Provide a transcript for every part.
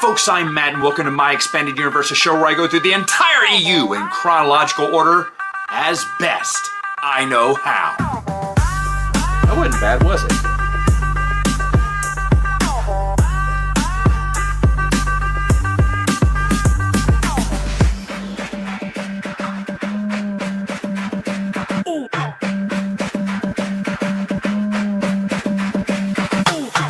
folks, I'm Matt, and welcome to my Expanded Universe, a show where I go through the entire EU in chronological order as best I know how. That wasn't bad, was it?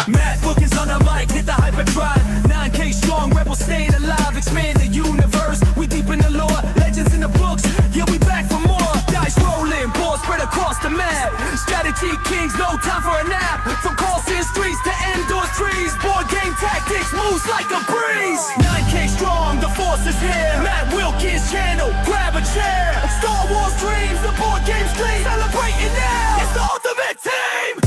Matt Bookins on the mic, hit the hyperdrive. 9K strong, rebel staying alive. Expand the universe, we deep in the lore. Legends in the books, yeah, we back for more. Dice rolling, balls spread across the map. Strategy kings, no time for a nap. From Carlson streets to indoor trees, board game tactics moves like a breeze. 9K strong, the force is here. Matt Wilkins channel, grab a chair. Star Wars dreams, the board game's clean. Celebrating now, it's the ultimate team.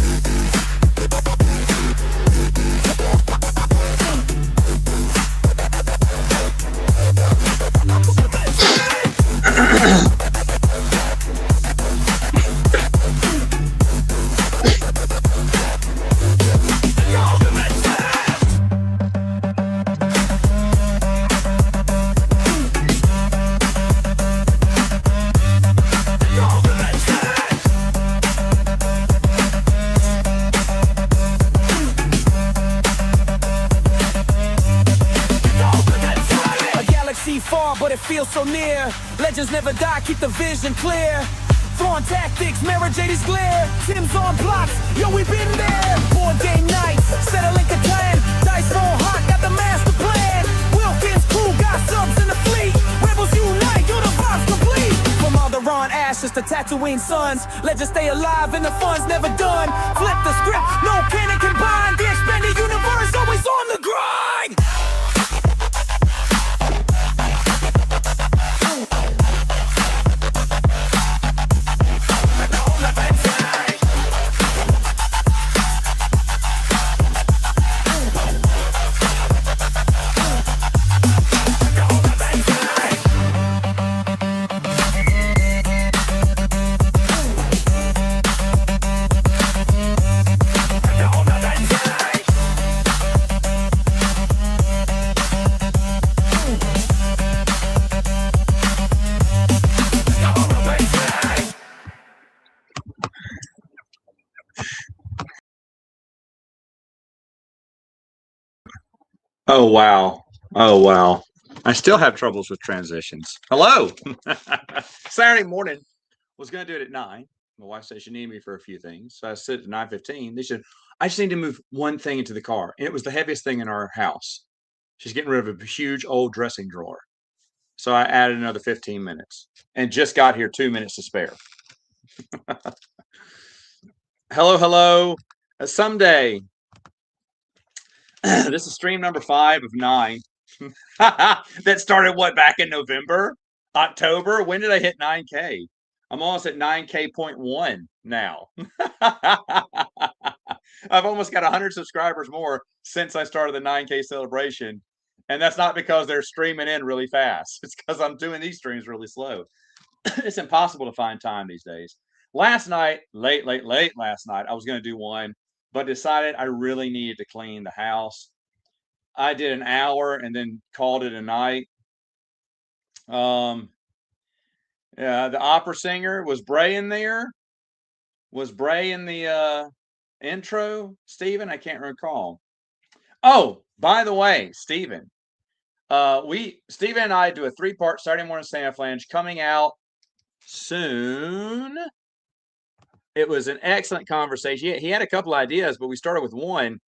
Far, but it feels so near. Legends never die, keep the vision clear. Thrawn tactics, Mara JD's glare. Tim's on blocks, yo, we been there. Board game nights, set a link of 10. Dice roll hot, got the master plan. Wilkins crew, got subs in the fleet. Rebels unite, yo, the vibe's complete. From Alderaan ashes to Tatooine suns, legends stay alive and the fun's never done. Flip the script, no canon combined. The expanded universe, always on the grind. Oh, wow. Oh, wow. I still have troubles with transitions. Hello. Saturday morning. Was going to do it at 9. My wife said she needed me for a few things. So I said at 9:15. They said, I just need to move one thing into the car. And it was the heaviest thing in our house. She's getting rid of a huge old dressing drawer. So I added another 15 minutes and just got here 2 minutes to spare. Hello, hello. Someday. This is stream number 5 of 9. That started what, back in November, October? When did I hit 9K? I'm almost at 9K.1 now. I've almost got 100 subscribers more since I started the 9K celebration. And that's not because they're streaming in really fast. It's because I'm doing these streams really slow. It's impossible to find time these days. Last night, late last night, I was going to do one, but decided I really needed to clean the house. I did an hour and then called it a night. Yeah, the opera singer, was Bray in there? Was Bray in the intro, Stephen? I can't recall. Oh, by the way, Stephen, Stephen and I do a 3-part Saturday morning stand-up flange coming out soon. It was an excellent conversation. He had a couple ideas, but we started with one.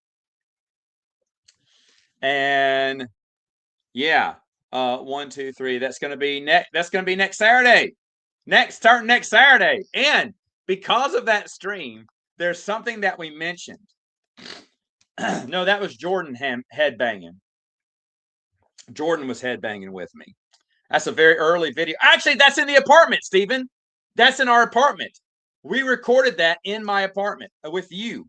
And yeah, 1, 2, 3. That's going to be next Saturday. Starting next Saturday. And because of that stream, there's something that we mentioned. No, that was Jordan headbanging. Jordan was headbanging with me. That's a very early video. Actually, that's in the apartment, Stephen. That's in our apartment. We recorded that in my apartment with you.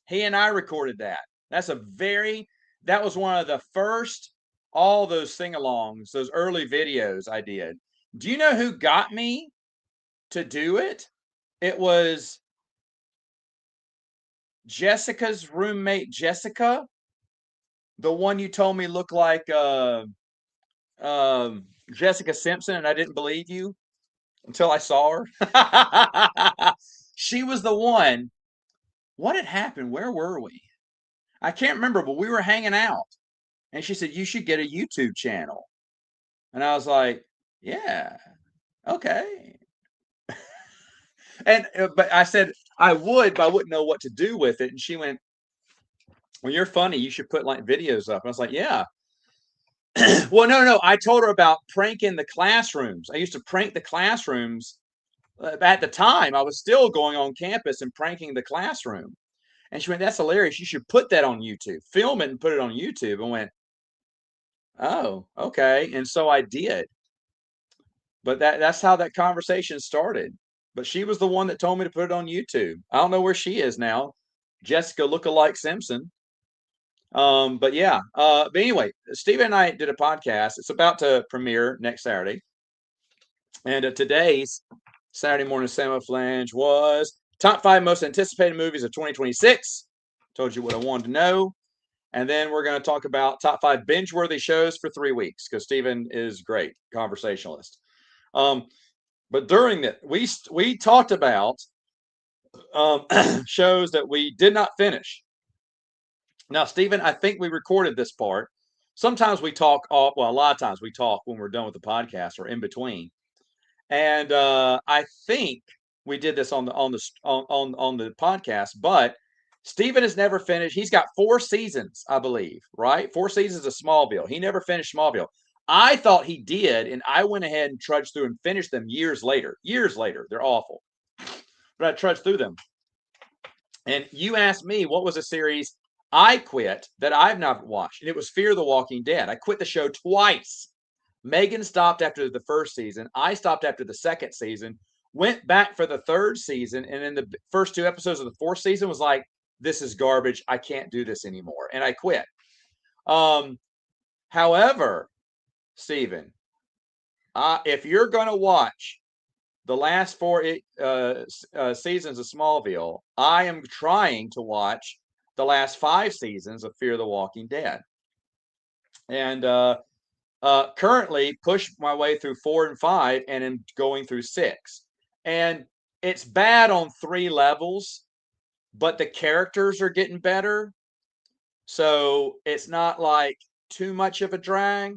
He and I recorded that. That was one of the first, all those sing-alongs, those early videos I did. Do you know who got me to do it? It was Jessica's roommate, Jessica. The one you told me looked like Jessica Simpson, and I didn't believe you until I saw her. She was the one. What had happened? Where were we? I can't remember, but we were hanging out. And she said, "You should get a YouTube channel." And I was like, "Yeah, okay." And but I said I would, but I wouldn't know what to do with it. And she went, "Well, you're funny. You should put like videos up." And I was like, "Yeah." Well, no. I told her about pranking the classrooms. I used to prank the classrooms. At the time, I was still going on campus and pranking the classroom. And she went, "That's hilarious. You should put that on YouTube. Film it and put it on YouTube." And went, "Oh, okay." And so I did. But that's how that conversation started. But she was the one that told me to put it on YouTube. I don't know where she is now. Jessica lookalike Simpson. But yeah. But anyway, Steve and I did a podcast. It's about to premiere next Saturday. And today's Saturday morning cinema flange was top 5 most anticipated movies of 2026. Told you what I wanted to know. And then we're going to talk about top 5 binge-worthy shows for 3 weeks because Steven is great conversationalist. But during that, we talked about shows that we did not finish. Now, Stephen, I think we recorded this part. Sometimes we talk off. Well, a lot of times we talk when we're done with the podcast or in between. And I think we did this on the podcast, but Stephen has never finished. He's got 4 seasons, I believe, right? 4 seasons of Smallville. He never finished Smallville. I thought he did, and I went ahead and trudged through and finished them years later. Years later. They're awful. But I trudged through them. And you asked me what was a series I quit that I've not watched, and it was Fear the Walking Dead. I quit the show twice. Megan stopped after the first season. I stopped after the second season, went back for the third season, and in the first 2 episodes of the fourth season was like, this is garbage. I can't do this anymore. And I quit. However, Stephen, if you're going to watch the last 4 seasons of Smallville, I am trying to watch the last 5 seasons of Fear the Walking Dead. And currently push my way through 4 and 5 and am going through 6. And it's bad on 3 levels, but the characters are getting better. So it's not like too much of a drag.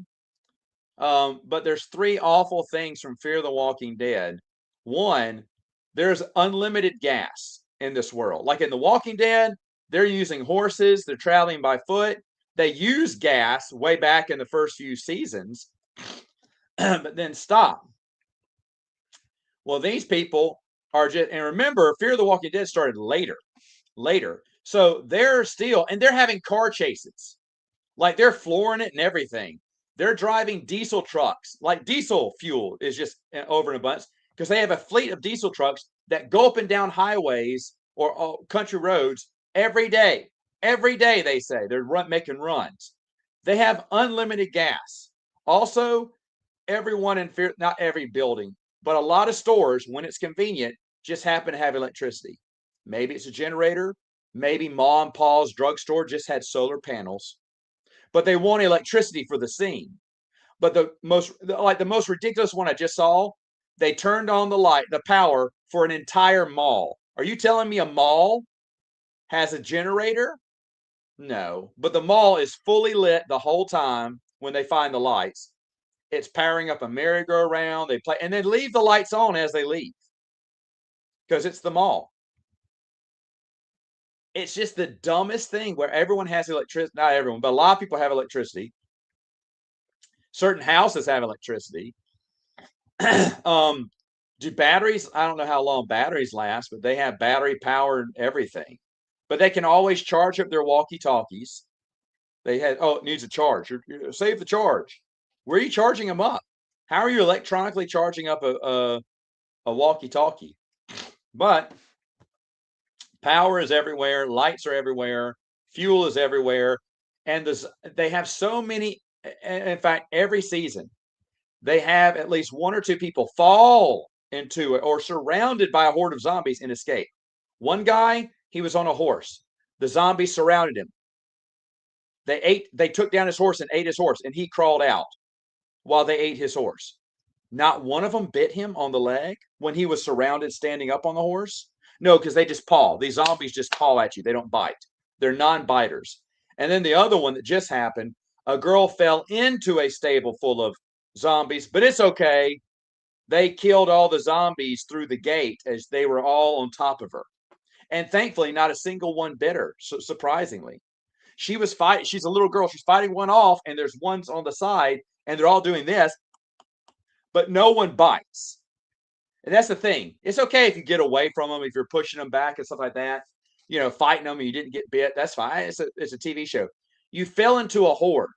But there's 3 awful things from Fear the Walking Dead. One, there's unlimited gas in this world. Like in The Walking Dead, they're using horses, they're traveling by foot. They use gas way back in the first few seasons, but then stop. Well, these people are just, and remember, Fear the Walking Dead started later. So they're still, and they're having car chases. Like they're flooring it and everything. They're driving diesel trucks. Like diesel fuel is just over in abundance because they have a fleet of diesel trucks that go up and down highways or country roads every day. Every day, they say they're making runs. They have unlimited gas. Also, everyone in Fear, not every building, but a lot of stores, when it's convenient, just happen to have electricity. Maybe it's a generator. Maybe Ma and Pa's drugstore just had solar panels, but they want electricity for the scene. But the most ridiculous one I just saw, they turned on the power for an entire mall. Are you telling me a mall has a generator? No, but the mall is fully lit the whole time when they find the lights. It's powering up a merry-go-round. They play and then leave the lights on as they leave because it's the mall. It's just the dumbest thing where everyone has electricity. Not everyone, but a lot of people have electricity. Certain houses have electricity. Do batteries? I don't know how long batteries last, but they have battery powered everything. But they can always charge up their walkie-talkies. They had, oh, it needs a charge. Save the charge. Where are you charging them up? How are you electronically charging up a walkie-talkie? But power is everywhere. Lights are everywhere. Fuel is everywhere. And they have so many. In fact, every season, they have at least 1 or 2 people fall into it or surrounded by a horde of zombies and escape. One guy, he was on a horse. The zombies surrounded him. They took down his horse and ate his horse, and he crawled out while they ate his horse. Not one of them bit him on the leg when he was surrounded standing up on the horse. No, because they just paw. These zombies just paw at you. They don't bite. They're non-biters. And then the other one that just happened, a girl fell into a stable full of zombies, but it's okay. They killed all the zombies through the gate as they were all on top of her. And thankfully, not a single one bit her, so surprisingly. She was fighting. She's a little girl. She's fighting one off, and there's ones on the side, and they're all doing this, but no one bites. And that's the thing. It's okay if you get away from them, if you're pushing them back and stuff like that, fighting them and you didn't get bit. That's fine. It's a TV show. You fell into a horde.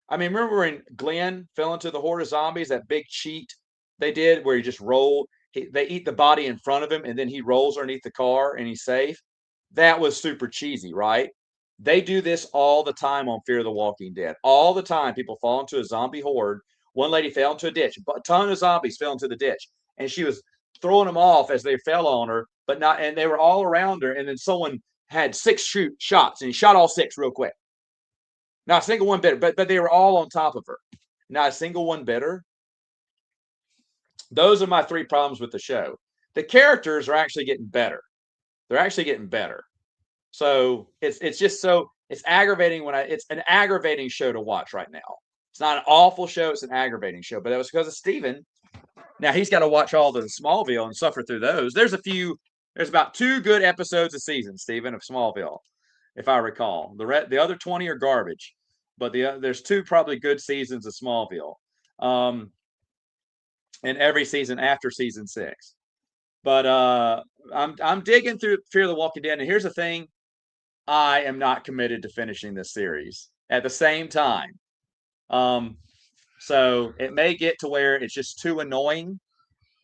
I mean, remember when Glenn fell into the horde of zombies, that big cheat they did where he just rolled, they eat the body in front of him and then he rolls underneath the car and he's safe. That was super cheesy, right? They do this all the time on Fear the Walking Dead. All the time, people fall into a zombie horde. One lady fell into a ditch. A ton of zombies fell into the ditch, and she was throwing them off as they fell on her, but not. And they were all around her. And then someone had 6 shots, and he shot all 6 real quick. Not a single one bit her, but they were all on top of her. Not a single one bit her. Those are my 3 problems with the show. The characters are actually getting better. They're actually getting better. So it's just so it's aggravating it's an aggravating show to watch right now. It's not an awful show, it's an aggravating show. But that was because of Steven. Now he's got to watch all the Smallville and suffer through those. There's about 2 good episodes a season, Steven, of Smallville, if I recall. The other 20 are garbage, but there's 2 probably good seasons of Smallville. And every season after season 6. But I'm digging through Fear the Walking Dead, and here's the thing. I am not committed to finishing this series at the same time. So it may get to where it's just too annoying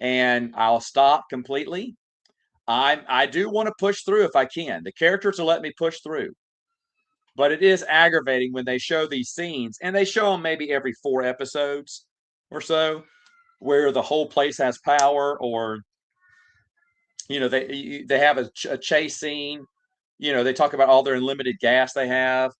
and I'll stop completely. I do want to push through if I can. The characters will let me push through. But it is aggravating when they show these scenes, and they show them maybe every 4 episodes or so, where the whole place has power, or they have a chase scene. They talk about all their unlimited gas they have,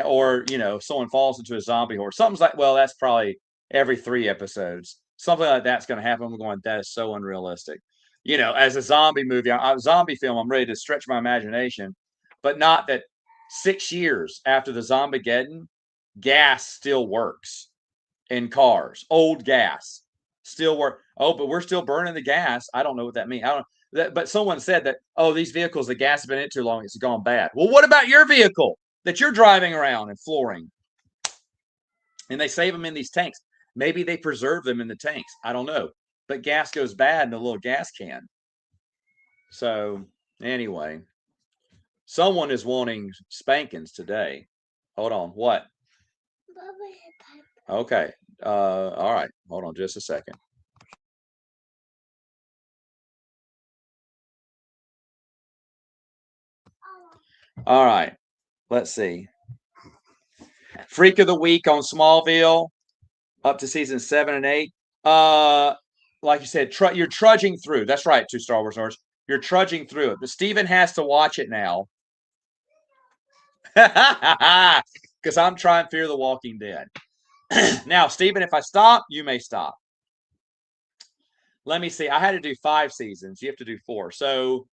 or someone falls into a zombie horde. Something's like, well, that's probably every 3 episodes. Something like that's going to happen. I'm going, that is so unrealistic. As a zombie movie, a zombie film, I'm ready to stretch my imagination, but not that 6 years after the Zombiegeddon, gas still works in cars. Old gas still work. Oh, but we're still burning the gas. I don't know what that means. But someone said that, oh, these vehicles, the gas has been in it too long, it's gone bad. Well, what about your vehicle that you're driving around and flooring? And they save them in these tanks. Maybe they preserve them in the tanks. I don't know. But gas goes bad in a little gas can. So anyway, someone is wanting spankings today. Hold on. What? Okay. All right. Hold on just a second. All right. Let's see. Freak of the Week on Smallville, up to season 7 and 8. Like you said, you're trudging through. That's right, 2 Star Wars nerds. You're trudging through it. But Steven has to watch it now. Because I'm trying Fear the Walking Dead. Now, Steven, if I stop, you may stop. Let me see. I had to do 5 seasons. You have to do 4. So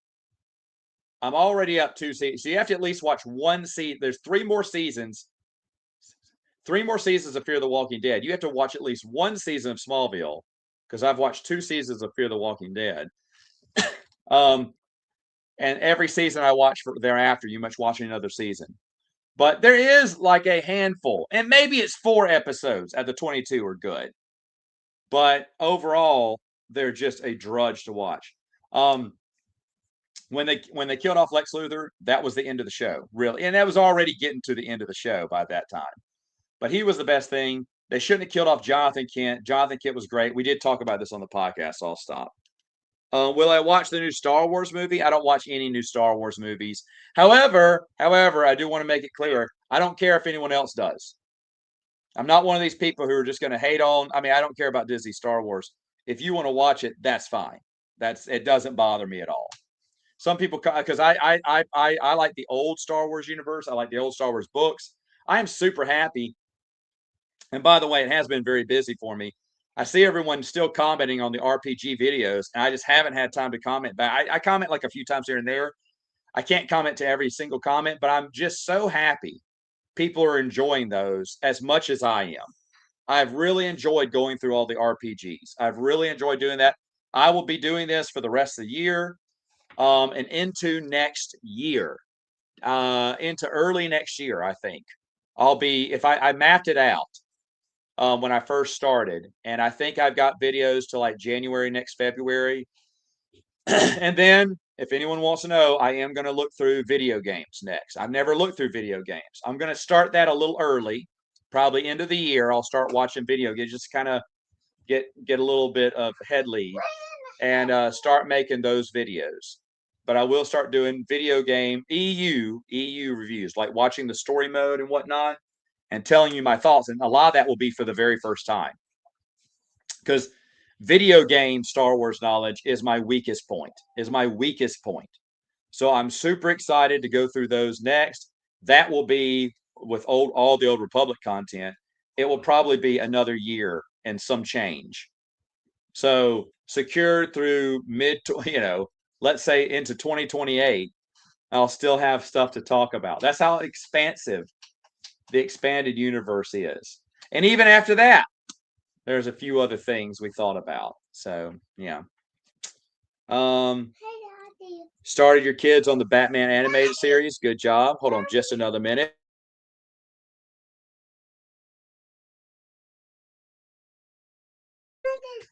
I'm already up 2 seasons. So you have to at least watch 1 season. There's 3 more seasons. 3 more seasons of Fear the Walking Dead. You have to watch at least 1 season of Smallville, because I've watched 2 seasons of Fear the Walking Dead. And every season I watch thereafter, you must watch another season. But there is like a handful, and maybe it's 4 episodes out of the 22 are good. But overall, they're just a drudge to watch. When they killed off Lex Luthor, that was the end of the show, really. And that was already getting to the end of the show by that time. But he was the best thing. They shouldn't have killed off Jonathan Kent. Jonathan Kent was great. We did talk about this on the podcast, so I'll stop. Will I watch the new Star Wars movie? I don't watch any new Star Wars movies. However, I do want to make it clear, I don't care if anyone else does. I'm not one of these people who are just going to hate on. I mean, I don't care about Disney Star Wars. If you want to watch it, that's fine. It doesn't bother me at all. Some people, because I like the old Star Wars universe. I like the old Star Wars books. I am super happy. And by the way, it has been very busy for me. I see everyone still commenting on the RPG videos, and I just haven't had time to comment back. I comment like a few times here and there. I can't comment to every single comment, but I'm just so happy people are enjoying those as much as I am. I've really enjoyed going through all the RPGs. I've really enjoyed doing that. I will be doing this for the rest of the year, and into next year, into early next year, I think. I'll be, if I mapped it out when I first started, and I think I've got videos to like January next February. And then, if anyone wants to know, I am going to look through video games next. I've never looked through video games. I'm going to start that a little early, probably end of the year. I'll start watching video games, just kind of get a little bit of head lead and start making those videos. But I will start doing video game EU reviews, like watching the story mode and whatnot, and telling you my thoughts. And a lot of that will be for the very first time, because video game Star Wars knowledge is my weakest point. So I'm super excited to go through those next. That will be with all the Old Republic content. It will probably be another year and some change. So secured through let's say into 2028, I'll still have stuff to talk about. That's how expansive the expanded universe is. And even after that, there's a few other things we thought about. So yeah. Started your kids on the Batman animated series. Good job. Hold on just another minute.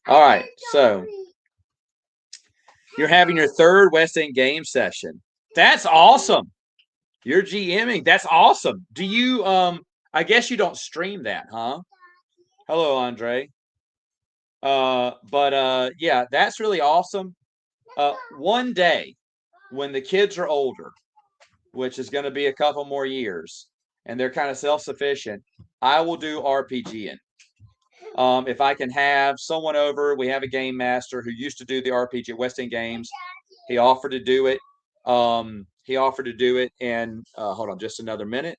All right. So you're having your third West End game session. That's awesome. You're GMing. That's awesome. Do you I guess you don't stream that, huh? Hello, Andre. Yeah, that's really awesome. One day when the kids are older, which is going to be a couple more years, and they're kind of self-sufficient, I will do RPGing. If I can have someone over, we have a game master who used to do the RPG at West End Games. He offered to do it. And hold on just another minute.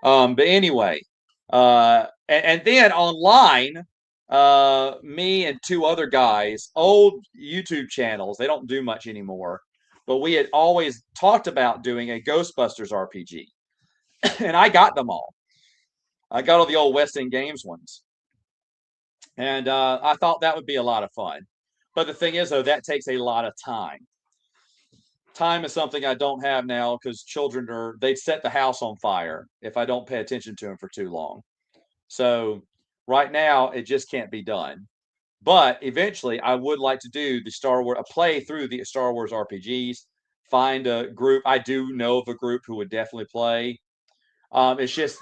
But anyway, and then online, me and two other guys, old YouTube channels, they don't do much anymore, but we had always talked about doing a Ghostbusters RPG. And I got them all. I got all the old West End Games ones. And I thought that would be a lot of fun. But the thing is, though, that takes a lot of time. Time is something I don't have now because children they'd set the house on fire if I don't pay attention to them for too long. So right now, it just can't be done. But eventually, I would like to do a play through the Star Wars RPGs, find a group. I do know of a group who would definitely play. It's just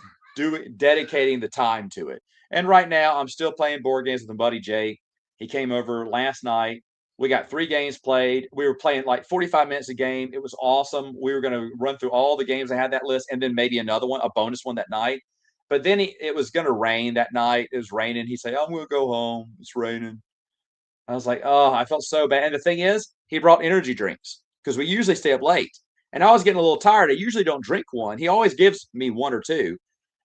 dedicating the time to it. And right now, I'm still playing board games with my buddy Jake. He came over last night. We got 3 games played. We were playing like 45 minutes a game. It was awesome. We were going to run through all the games I had that list, and then maybe another one, a bonus one that night. But then it was going to rain that night. It was raining. He said, I'm going to go home. It's raining. I was like, oh, I felt so bad. And the thing is, he brought energy drinks because we usually stay up late. And I was getting a little tired. I usually don't drink one. He always gives me 1 or 2.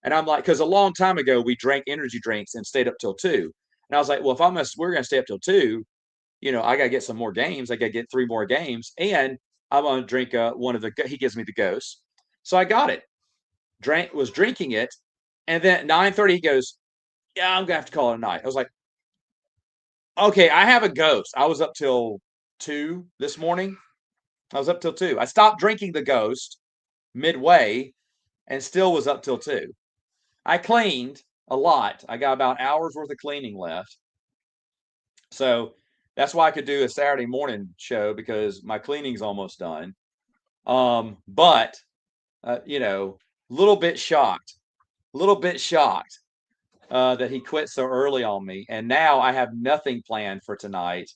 And I'm like, because a long time ago, we drank energy drinks and stayed up till 2. And I was like, well, we're going to stay up till 2, I got to get some more games. I got to get 3 more games. And I'm going to drink he gives me the Ghost. So I got it. Was drinking it. And then at 9:30, he goes, yeah, I'm going to have to call it a night. I was like, okay, I have a Ghost. I was up till 2 this morning. I was up till 2. I stopped drinking the Ghost midway and still was up till 2. I cleaned a lot. I got about an hour's worth of cleaning left. So that's why I could do a Saturday morning show, because my cleaning's almost done. But little bit shocked that he quit so early on me. And now I have nothing planned for tonight.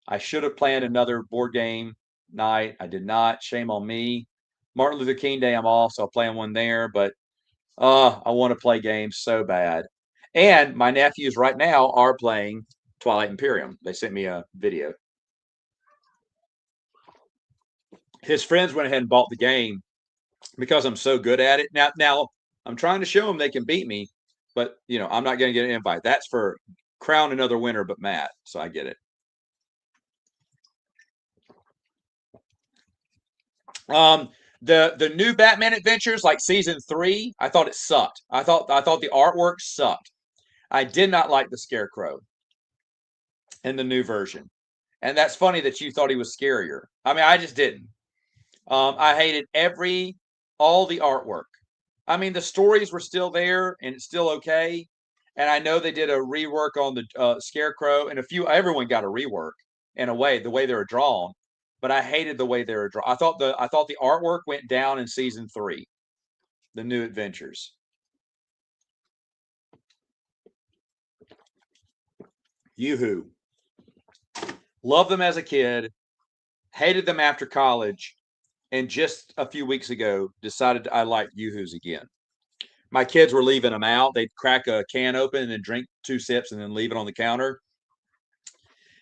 I should have planned another board game night. I did not. Shame on me. Martin Luther King Day, I'm off, so I'll play one there. But I want to play games so bad. And my nephews right now are playing Twilight Imperium. They sent me a video. His friends went ahead and bought the game because I'm so good at it. Now I'm trying to show them they can beat me, but I'm not going to get an invite. That's for crown another winner but Matt. So I get it. The new Batman Adventures, like season 3, I thought it sucked. I thought the artwork sucked. I did not like the Scarecrow in the new version. And that's funny that you thought he was scarier. I mean, I just didn't. I hated all the artwork. I mean, the stories were still there and it's still okay. And I know they did a rework on the Scarecrow, and everyone got a rework in a way, the way they were drawn. But I hated the way they were drawn. I thought the artwork went down in season 3, the new adventures. Yoo-hoo. Loved them as a kid, hated them after college, and just a few weeks ago decided I liked Yoo-hoos again. My kids were leaving them out. They'd crack a can open and then drink 2 sips and then leave it on the counter.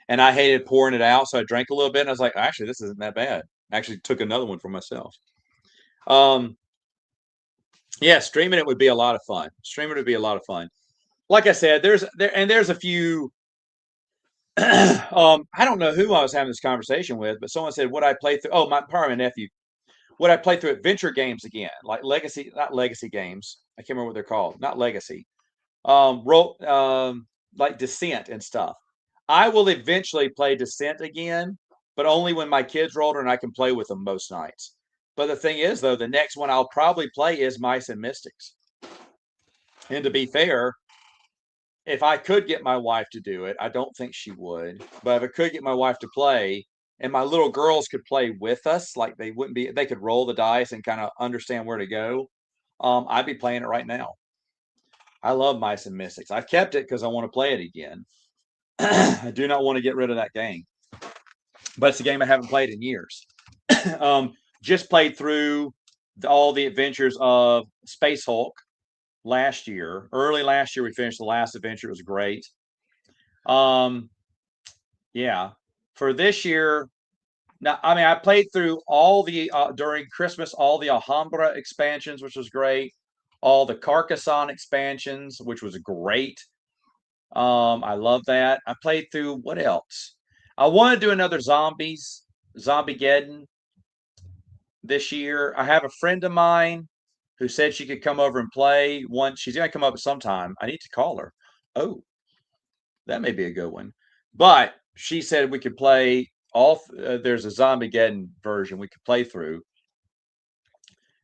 And I hated pouring it out, so I drank a little bit and I was like, actually, this isn't that bad. I actually took another one for myself. Yeah, streaming it would be a lot of fun. Like I said, there's a few. I don't know who I was having this conversation with, but someone said, "Would I play through?" Oh, my nephew. Would I play through adventure games again, like not legacy games? I can't remember what they're called. Not legacy. Like Descent and stuff. I will eventually play Descent again, but only when my kids are older and I can play with them most nights. But the thing is, though, the next one I'll probably play is Mice and Mystics. And to be fair, if I could get my wife to do it, I don't think she would, but if I could get my wife to play and my little girls could play with us, like they could roll the dice and kind of understand where to go, I'd be playing it right now. I love Mice and Mystics. I've kept it because I want to play it again. I do not want to get rid of that game, but it's a game I haven't played in years. Just played through all the adventures of Space Hulk last year. Early last year, we finished the last adventure. It was great. Yeah. For this year, now, I mean, I played through all the, during Christmas, all the Alhambra expansions, which was great. All the Carcassonne expansions, which was great. I love that. I played through, what else? I want to do another Zombiegeddon this year. I have a friend of mine who said she could come over and play once. She's going to come up sometime. I need to call her. Oh, that may be a good one. But she said we could play there's a Zombiegeddon version we could play through,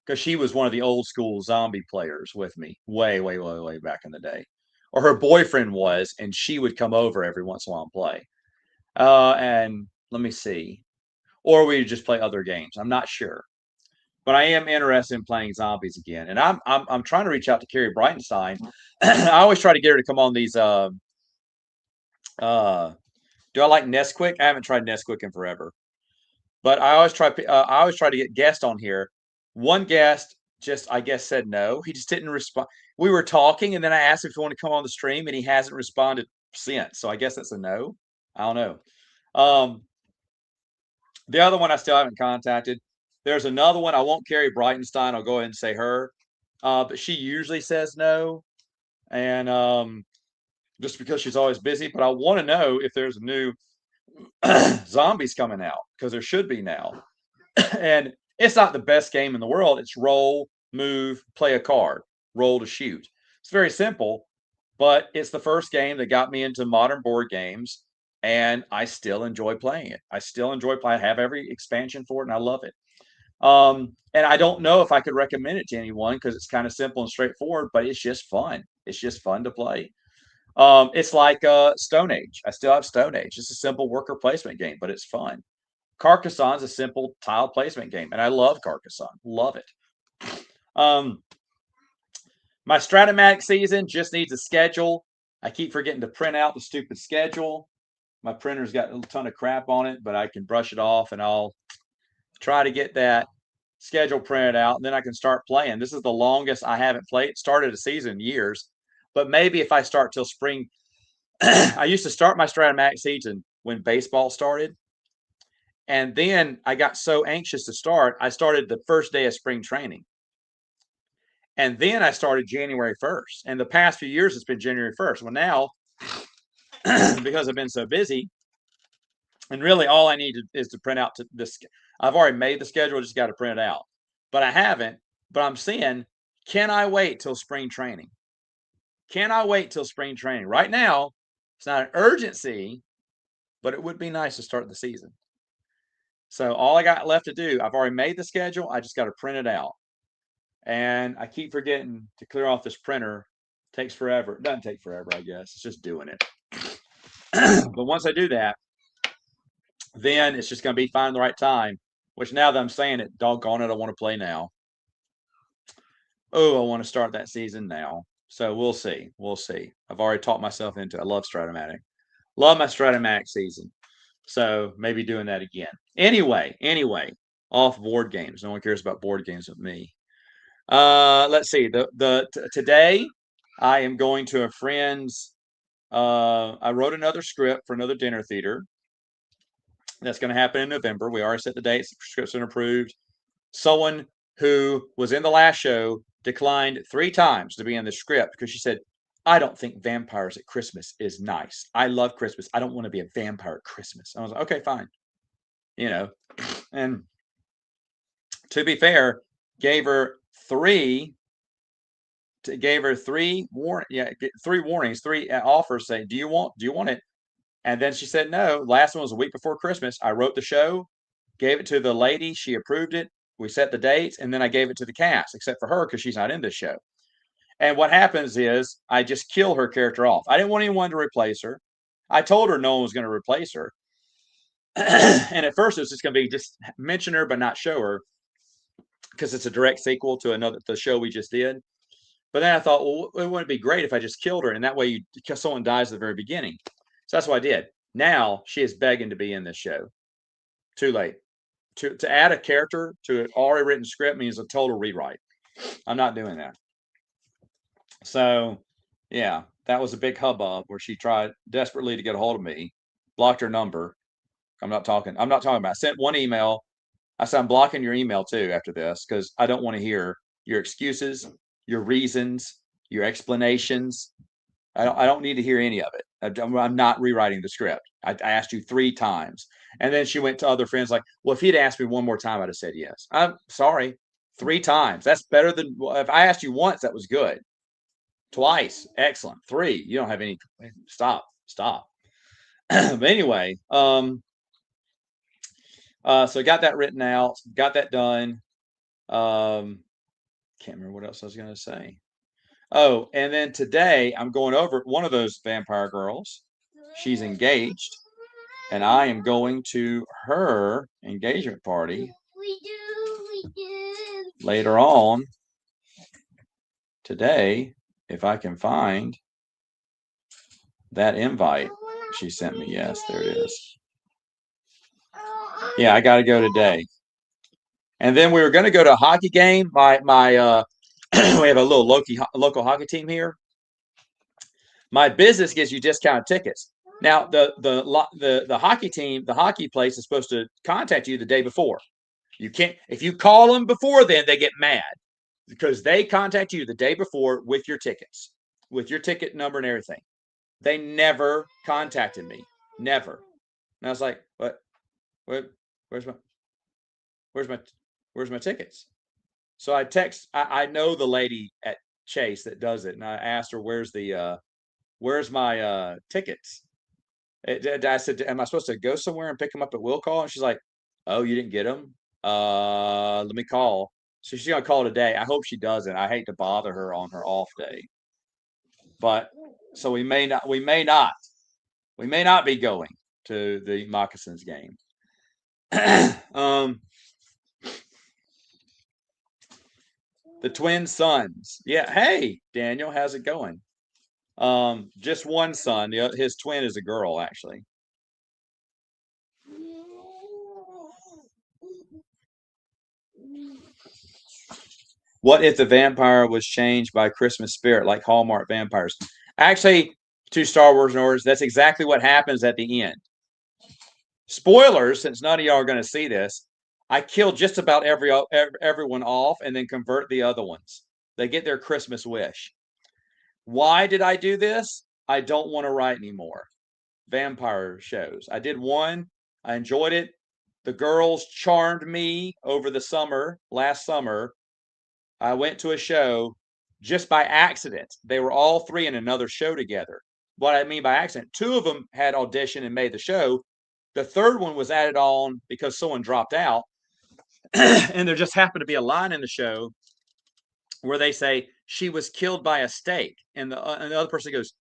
because she was one of the old school zombie players with me way, way, way, way back in the day. Or her boyfriend was, and she would come over every once in a while and play. And let me see. Or we just play other games. I'm not sure. But I am interested in playing zombies again. And I'm trying to reach out to Carrie Breitenstein. I always try to get her to come on these do I like Nesquik? I haven't tried Nesquik in forever. But I always try to get guests on here. One guest just, I guess, said no. He just didn't respond. We were talking, and then I asked if he wanted to come on the stream, and he hasn't responded since. So I guess that's a no. I don't know. The other one I still haven't contacted. There's another one. I won't Carrie Breitenstein. I'll go ahead and say her. But she usually says no. And just because she's always busy. But I want to know if there's a new zombies coming out, because there should be now. And it's not the best game in the world. It's roll, move, play a card, roll to shoot. It's very simple, but it's the first game that got me into modern board games, and I still enjoy playing it. I still enjoy playing. I have every expansion for it, and I love it. And I don't know if I could recommend it to anyone because it's kind of simple and straightforward, but it's just fun. It's just fun to play. It's like Stone Age. I still have Stone Age. It's a simple worker placement game, but it's fun. Carcassonne's a simple tile placement game, and I love Carcassonne. Love it. My Stratomatic season just needs a schedule. I keep forgetting to print out the stupid schedule. My printer's got a ton of crap on it, but I can brush it off, and I'll try to get that schedule printed out, and then I can start playing. This is the longest I haven't played. Started a season in years, but maybe if I start till spring, I used to start my Stratomatic season when baseball started. And then I got so anxious to start, I started the first day of spring training. And then I started January 1st. And the past few years, it's been January 1st. Well, now, because I've been so busy, and really all I need is to print out this. I've already made the schedule, just got to print it out. But I haven't. But I'm seeing, can I wait till spring training? Can I wait till spring training? Right now, it's not an urgency, but it would be nice to start the season. So all I got left to do, I've already made the schedule. I just got to print it out. And I keep forgetting to clear off this printer. It takes forever. It doesn't take forever, I guess. It's just doing it. But once I do that, then it's just going to be finding the right time, which now that I'm saying it, doggone it, I want to play now. Oh, I want to start that season now. So we'll see. We'll see. I've already talked myself into it. I love Stratomatic. Love my Stratomatic season. So maybe doing that again. Anyway, off board games. No one cares about board games with me. Let's see. Today I am going to a friend's. I wrote another script for another dinner theater. That's going to happen in November. We already set the dates. The script's been approved. Someone who was in the last show declined 3 times to be in the script because she said, I don't think vampires at Christmas is nice. I love Christmas. I don't want to be a vampire at Christmas. I was like, okay, fine. And to be fair, gave her 3 warnings, 3 offers saying, do you want it? And then she said no. Last one was a week before Christmas. I wrote the show, gave it to the lady. She approved it. We set the dates, and then I gave it to the cast, except for her because she's not in this show. And what happens is I just kill her character off. I didn't want anyone to replace her. I told her no one was going to replace her. And at first it was just going to be just mention her but not show her because it's a direct sequel to the show we just did. But then I thought, well, it wouldn't be great if I just killed her, and that way because someone dies at the very beginning. So that's what I did. Now she is begging to be in this show. Too late. To add a character to an already written script means a total rewrite. I'm not doing that. So, yeah, that was a big hubbub where she tried desperately to get a hold of me, blocked her number. I'm not talking about. I sent one email. I said, I'm blocking your email too after this because I don't want to hear your excuses, your reasons, your explanations. I don't need to hear any of it. I'm not rewriting the script. I asked you 3 times. And then she went to other friends like, well, if he'd asked me one more time, I'd have said yes. I'm sorry. 3 times. That's better than if I asked you once, that was good. Twice, excellent. 3, you don't have any. Stop. But anyway, so got that written out, got that done. Can't remember what else I was going to say. Oh, and then today I'm going over one of those vampire girls. She's engaged, and I am going to her engagement party later on today, if I can find that invite she sent me. Yes, there it is. Yeah, I got to go today. And then we were going to go to a hockey game. My we have a little local hockey team here. My business gives you discounted tickets. Now the hockey team, the hockey place is supposed to contact you the day before. You can't, if you call them before then, they get mad because they contact you the day before with your tickets, with your ticket number and everything. They never contacted me. Never. And I was like, what? Where's my tickets? So I know the lady at Chase that does it, and I asked her, where's my tickets? I said, am I supposed to go somewhere and pick them up at will call? And she's like, oh, you didn't get them? Let me call. So she's gonna call today. I hope she doesn't. I hate to bother her on her off day. But so we may not be going to the Moccasins game. The twin sons. Yeah. Hey, Daniel, how's it going? Just one son. His twin is a girl, actually. What if the vampire was changed by Christmas spirit like Hallmark vampires? Actually, 2 Star Wars orders. That's exactly what happens at the end. Spoilers, since none of y'all are going to see this, I kill just about everyone off and then convert the other ones. They get their Christmas wish. Why did I do this? I don't want to write anymore. Vampire shows. I did one. I enjoyed it. The girls charmed me over the summer, last summer. I went to a show just by accident. They were all 3 in another show together. What I mean by accident, 2 of them had auditioned and made the show. The third one was added on because someone dropped out. And there just happened to be a line in the show where they say she was killed by a steak, and the other person goes,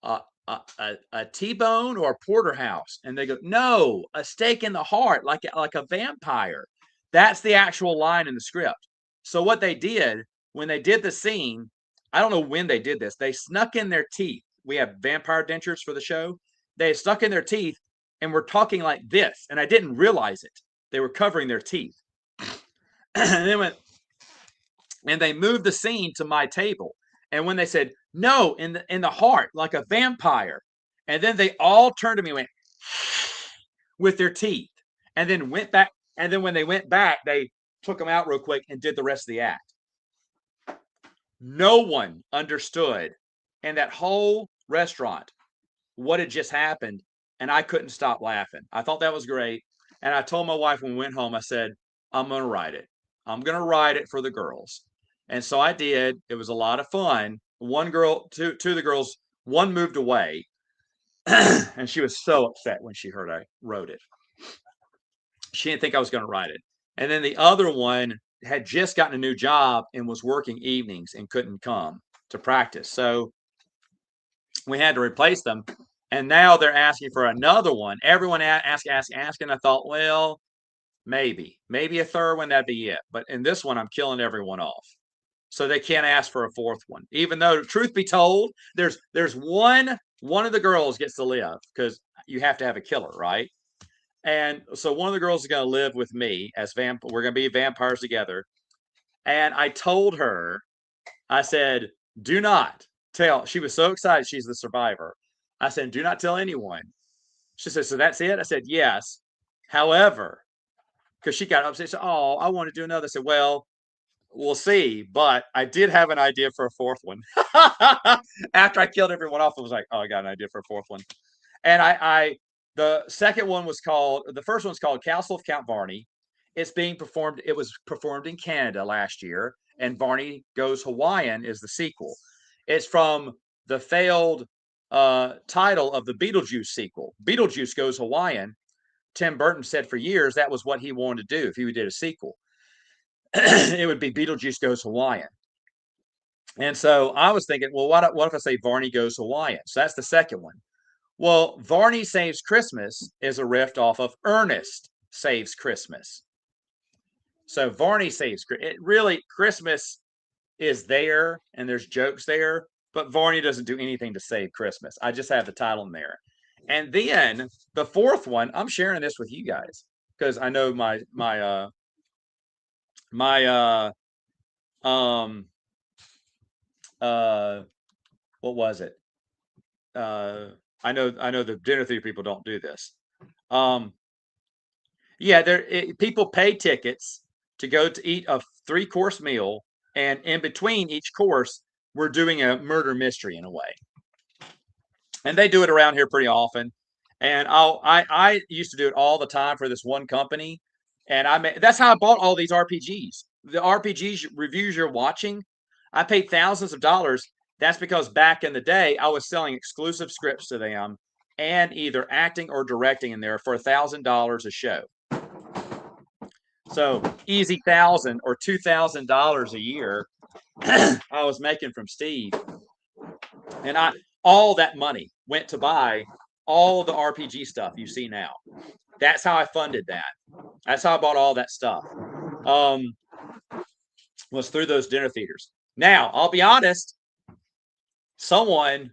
a T-bone or a porterhouse, and they go, no, a steak in the heart, like a vampire. That's the actual line in the script. So what they did when they did the scene, I don't know when they did this. They snuck in their teeth. We have vampire dentures for the show. They stuck in their teeth and were talking like this, and I didn't realize it. They were covering their teeth. And then and they moved the scene to my table. And when they said, no, in the heart, like a vampire, and then they all turned to me and went with their teeth, and then went back. And then when they went back, they took them out real quick and did the rest of the act. No one understood in that whole restaurant what had just happened, and I couldn't stop laughing. I thought that was great. And I told my wife when we went home, I said, I'm going to write it. I'm going to write it for the girls. And so I did. It was a lot of fun. One girl, two of the girls, one moved away. And she was so upset when she heard I wrote it. She didn't think I was going to write it. And then the other one had just gotten a new job and was working evenings and couldn't come to practice. So we had to replace them. And now they're asking for another one. Everyone asking. I thought, well, maybe a third one, that'd be it. But in this one, I'm killing everyone off. So they can't ask for a fourth one. Even though, truth be told, there's one of the girls gets to live because you have to have a killer, right? And so one of the girls is going to live with me as we're going to be vampires together. And I told her, I said, do not tell. She was so excited. She's the survivor. I said, do not tell anyone. She said, so that's it? I said, yes. However, because she got upset, she said, oh, I want to do another. I said, well, we'll see. But I did have an idea for a fourth one. After I killed everyone off, I was like, oh, I got an idea for a fourth one. And the second one was called, the first one's called Castle of Count Varney. It was performed in Canada last year, and Varney Goes Hawaiian is the sequel. It's from the failed title of the Beetlejuice sequel, Beetlejuice Goes Hawaiian. Tim Burton said for years that was what he wanted to do if he did a sequel. It would be Beetlejuice Goes Hawaiian. And so I was thinking, well, what if I say Varney Goes Hawaiian? So that's the second one. Well, Varney Saves Christmas is a riff off of Ernest Saves Christmas. So Varney Saves Christmas. Really, Christmas is there and there's jokes there, but Varney doesn't do anything to save Christmas. I just have the title in there. And then the fourth one, I'm sharing this with you guys because I know what was it? I know the dinner theater people don't do this. Yeah, people pay tickets to go to eat a 3-course meal, and in between each course, we're doing a murder mystery in a way. And they do it around here pretty often. And I used to do it all the time for this one company, and that's how I bought all these RPGs. The RPGs reviews you're watching, I paid thousands of dollars. That's because back in the day, I was selling exclusive scripts to them and either acting or directing in there for $1,000 a show. So easy $1,000 or $2,000 a year I was making from Steve. And all that money went to buy all the RPG stuff you see now. That's how I funded that. That's how I bought all that stuff. Was through those dinner theaters. Now, I'll be honest, someone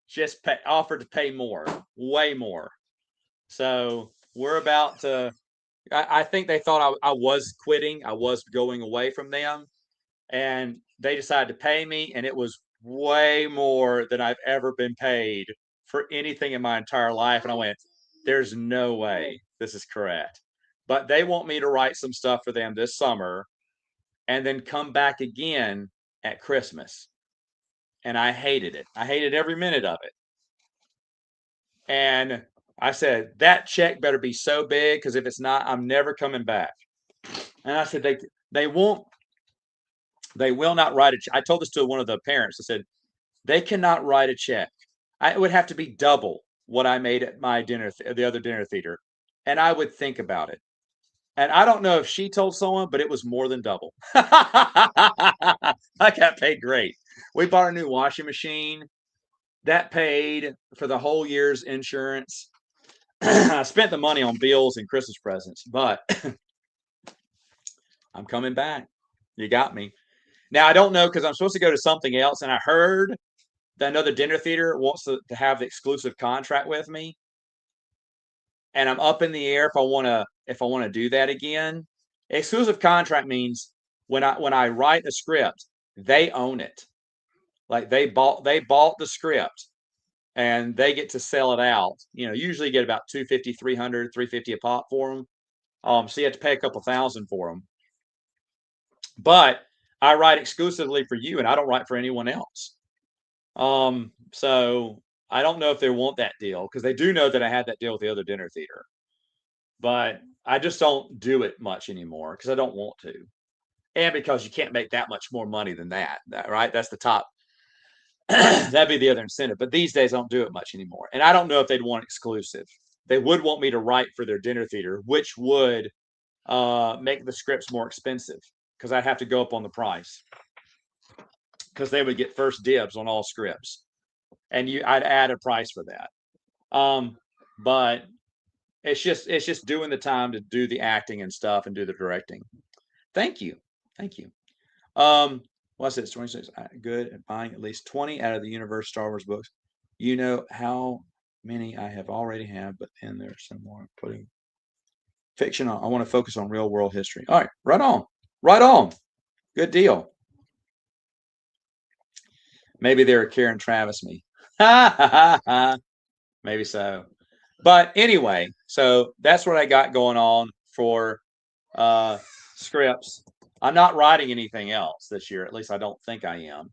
just offered to pay more, way more. So we're about to, I think they thought I was quitting. I was going away from them, and they decided to pay me, and it was way more than I've ever been paid for anything in my entire life. And I went, there's no way this is correct. But they want me to write some stuff for them this summer and then come back again at Christmas. And I hated it. I hated every minute of it. And I said, that check better be so big because if it's not, I'm never coming back. And I said, they won't, they will not write a check. I told this to one of the parents. I said, they cannot write a check. It would have to be double what I made at my dinner, the other dinner theater. And I would think about it. And I don't know if she told someone, but it was more than double. I got paid great. We bought a new washing machine. That paid for the whole year's insurance. I spent the money on bills and Christmas presents, but I'm coming back. You got me. Now, I don't know because I'm supposed to go to something else, and I heard that another dinner theater wants to have the exclusive contract with me. And I'm up in the air if I want to do that again. Exclusive contract means when I write a script, they own it. Like they bought the script and they get to sell it out. Usually get about 250, 300, 350 a pop for them. So you have to pay a couple thousand for them. But I write exclusively for you and I don't write for anyone else. So I don't know if they want that deal because they do know that I had that deal with the other dinner theater. But I just don't do it much anymore because I don't want to. And because you can't make that much more money than that, right? That's the top. That'd be the other incentive. But these days I don't do it much anymore. And I don't know if they'd want exclusive. They would want me to write for their dinner theater, which would make the scripts more expensive because I'd have to go up on the price because they would get first dibs on all scripts. And I'd add a price for that. But it's just doing the time to do the acting and stuff and do the directing. Thank you. What's it? 26. Good at buying at least 20 out of the universe Star Wars books. You know how many I have already had, but then there's some more putting fiction on. I want to focus on real world history. All right, right on. Good deal. Maybe they're Karen Travis me. Maybe so. But anyway, so that's what I got going on for scripts. I'm not writing anything else this year. At least I don't think I am.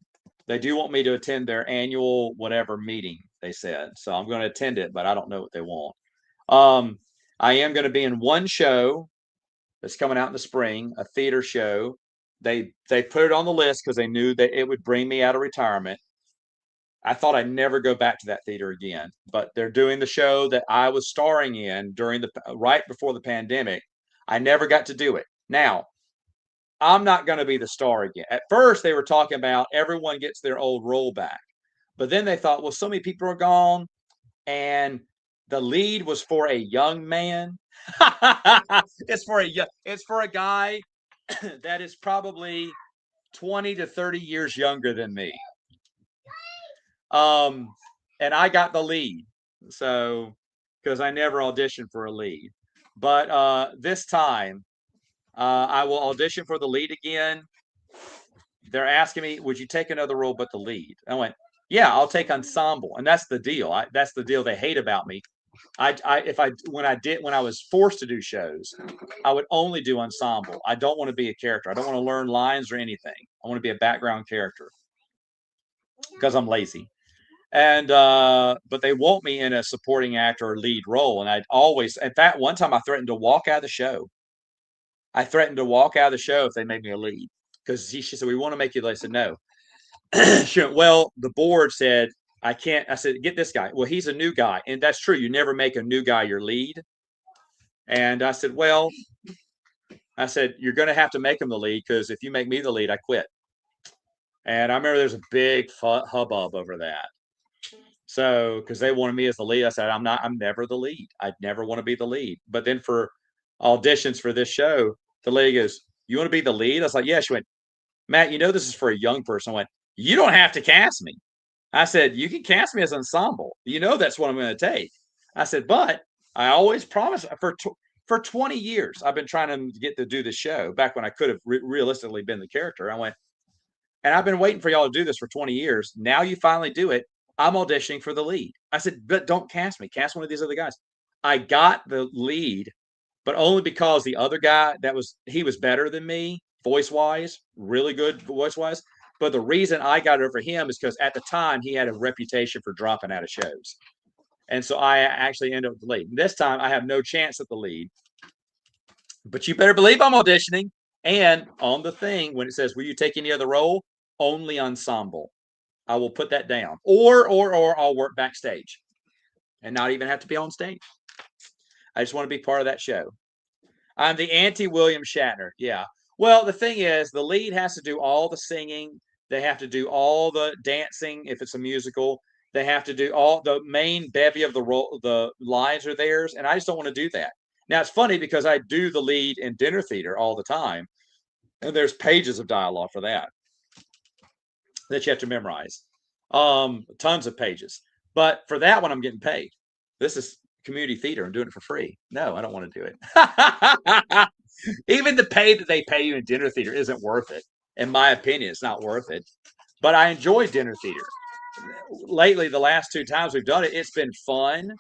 They do want me to attend their annual whatever meeting, they said. So I'm going to attend it, but I don't know what they want. I am going to be in one show that's coming out in the spring, a theater show. They put it on the list because they knew that it would bring me out of retirement. I thought I'd never go back to that theater again, but they're doing the show that I was starring in right before the pandemic. I never got to do it. Now, I'm not going to be the star again. At first, they were talking about everyone gets their old role back, but then they thought, well, so many people are gone, and the lead was for a young man. It's for a guy that is probably 20 to 30 years younger than me. And I got the lead, so because I never auditioned for a lead, but this time I will audition for the lead again. They're asking me, would you take another role but the lead? I went, yeah, I'll take ensemble. And that's the deal. That's the deal they hate about me. When I was forced to do shows, I would only do ensemble. I don't want to be a character. I don't want to learn lines or anything. I want to be a background character because I'm lazy. And but they want me in a supporting actor or lead role. And I'd always, in fact, one time I threatened to walk out of the show. I threatened to walk out of the show if they made me a lead because she said, we want to make you. I said, no. She went, well, the board said, I can't. I said, get this guy. Well, he's a new guy. And that's true. You never make a new guy your lead. And I said, well, you're going to have to make him the lead because if you make me the lead, I quit. And I remember there's a big hubbub over that. So, because they wanted me as the lead, I said, I'm never the lead. I'd never want to be the lead. But then for auditions for this show, the lady goes, you want to be the lead? I was like, yeah. She went, Matt, this is for a young person. I went, you don't have to cast me. I said, you can cast me as ensemble. That's what I'm going to take. I said, but I always promise for 20 years, I've been trying to get to do the show back when I could have realistically been the character. I went, And I've been waiting for y'all to do this for 20 years. Now you finally do it. I'm auditioning for the lead. I said, but don't cast me. Cast one of these other guys. I got the lead, but only because the other guy he was better than me voice wise, really good voice wise. But the reason I got it over him is because at the time he had a reputation for dropping out of shows. And so I actually ended up with the lead. This time I have no chance at the lead. But you better believe I'm auditioning. And on the thing, when it says, will you take any other role? Only ensemble. I will put that down. Or I'll work backstage and not even have to be on stage. I just want to be part of that show. I'm the anti-William Shatner. Yeah. Well, the thing is, the lead has to do all the singing. They have to do all the dancing if it's a musical. They have to do all the main bevy of the lines are theirs, and I just don't want to do that. Now, it's funny because I do the lead in dinner theater all the time, and there's pages of dialogue for that you have to memorize. Tons of pages. But for that one, I'm getting paid. This is community theater. I'm doing it for free. No, I don't want to do it. Even the pay that they pay you in dinner theater isn't worth it. In my opinion, it's not worth it. But I enjoy dinner theater. Lately, the last 2 times we've done it, it's been fun.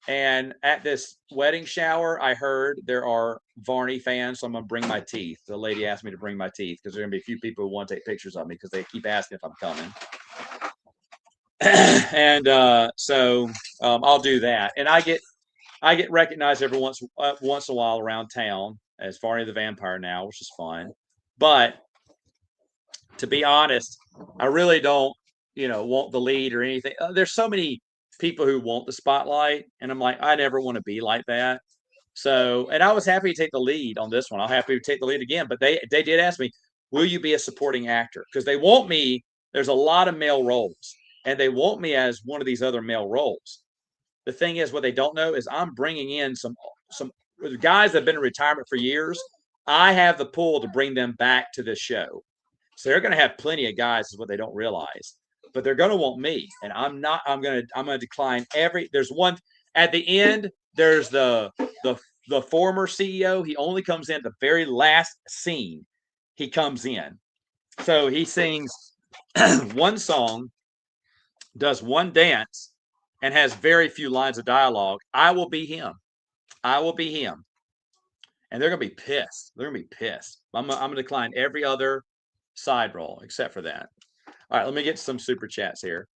And at this wedding shower, I heard there are Varney fans, so I'm going to bring my teeth. The lady asked me to bring my teeth because there are going to be a few people who want to take pictures of me because they keep asking if I'm coming. And so I'll do that. And I get recognized every once in a while around town as Varney the Vampire now, which is fun. But to be honest, I really don't, want the lead or anything. There's so many people who want the spotlight, and I'm like, I never want to be like that. So, and I was happy to take the lead on this one. I'll happy to take the lead again, but they did ask me, will you be a supporting actor? Because they want me. There's a lot of male roles, and they want me as one of these other male roles. The thing is, what they don't know is I'm bringing in some guys that have been in retirement for years. I have the pull to bring them back to this show. So they're going to have plenty of guys, is what they don't realize. But they're going to want me, and I'm going to decline there's one at the end. There's the former CEO. He only comes in at the very last scene. He comes in. So he sings one song, does one dance, and has very few lines of dialogue. I will be him. I will be him. And they're going to be pissed. They're going to be pissed. I'm going to decline every other side role except for that. All right, let me get some super chats here.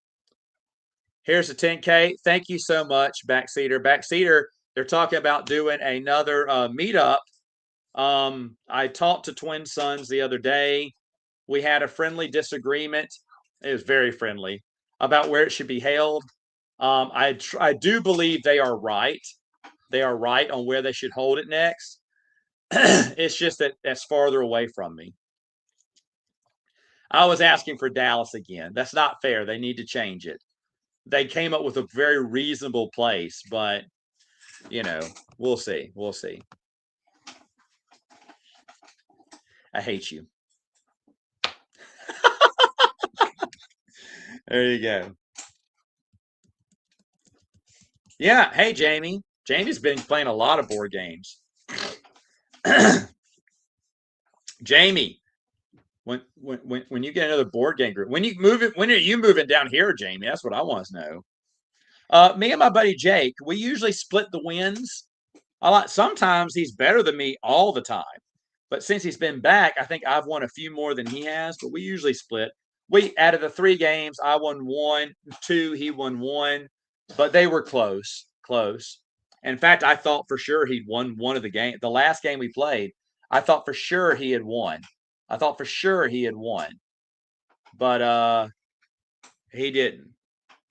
Here's a 10K. Thank you so much, Backseater. Backseater, they're talking about doing another meetup. I talked to Twin Sons the other day. We had a friendly disagreement. It was very friendly about where it should be held. I do believe they are right. They are right on where they should hold it next. It's just that that's farther away from me. I was asking for Dallas again. That's not fair. They need to change it. They came up with a very reasonable place, but we'll see. We'll see. I hate you. There you go. Yeah. Hey, Jamie. Jamie's been playing a lot of board games. Jamie, when you get another board game group, when are you moving down here, Jamie? That's what I want to know. Me and my buddy Jake, we usually split the wins. Sometimes he's better than me all the time, but since he's been back, I think I've won a few more than he has. But we usually split. Out of the 3 games, I won 1, 2, he won 1, but they were close. In fact, I thought for sure he'd won one of the game. The last game we played, I thought for sure he had won. But he didn't.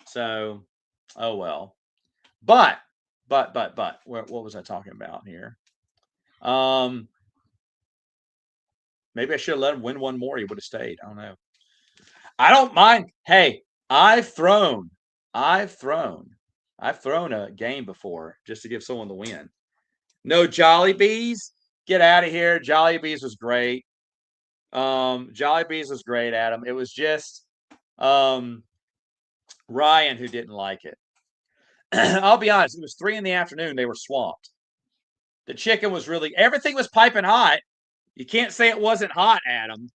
So, oh well. But what was I talking about here? Maybe I should have let him win one more. He would have stayed. I don't know. I don't mind. Hey, I've thrown a game before just to give someone the win. No Jollibees. Get out of here. Jollibees was great. Jollibees was great, Adam. It was just Ryan who didn't like it. I'll be honest. It was 3 p.m. They were swamped. The chicken was everything was piping hot. You can't say it wasn't hot, Adam.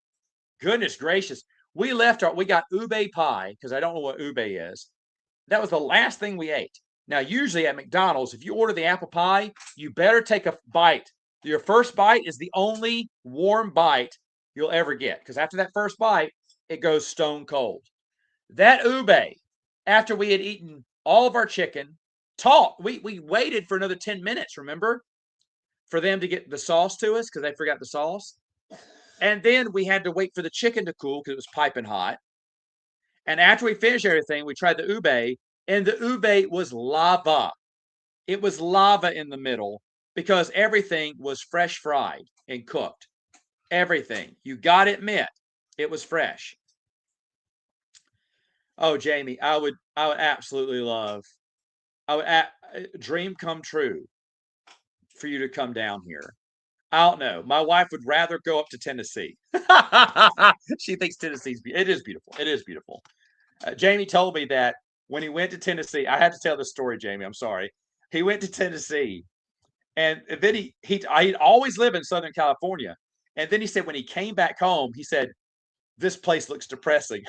Goodness gracious. we got ube pie because I don't know what ube is. That was the last thing we ate. Now, usually at McDonald's, if you order the apple pie, you better take a bite. Your first bite is the only warm bite you'll ever get because after that first bite, it goes stone cold. That ube, after we had eaten all of our chicken, we waited for another 10 minutes, remember, for them to get the sauce to us because they forgot the sauce. And then we had to wait for the chicken to cool because it was piping hot. And after we finished everything, we tried the ube, and the ube was lava. It was lava in the middle because everything was fresh fried and cooked. Everything. You got to admit, it was fresh. Oh, Jamie, I would absolutely love, dream come true for you to come down here. I don't know. My wife would rather go up to Tennessee. She thinks it is beautiful. It is beautiful. Jamie told me that when he went to Tennessee, I had to tell this story, Jamie. I'm sorry. He went to Tennessee, and then he'd always lived in Southern California, and then he said when he came back home, he said, "This place looks depressing."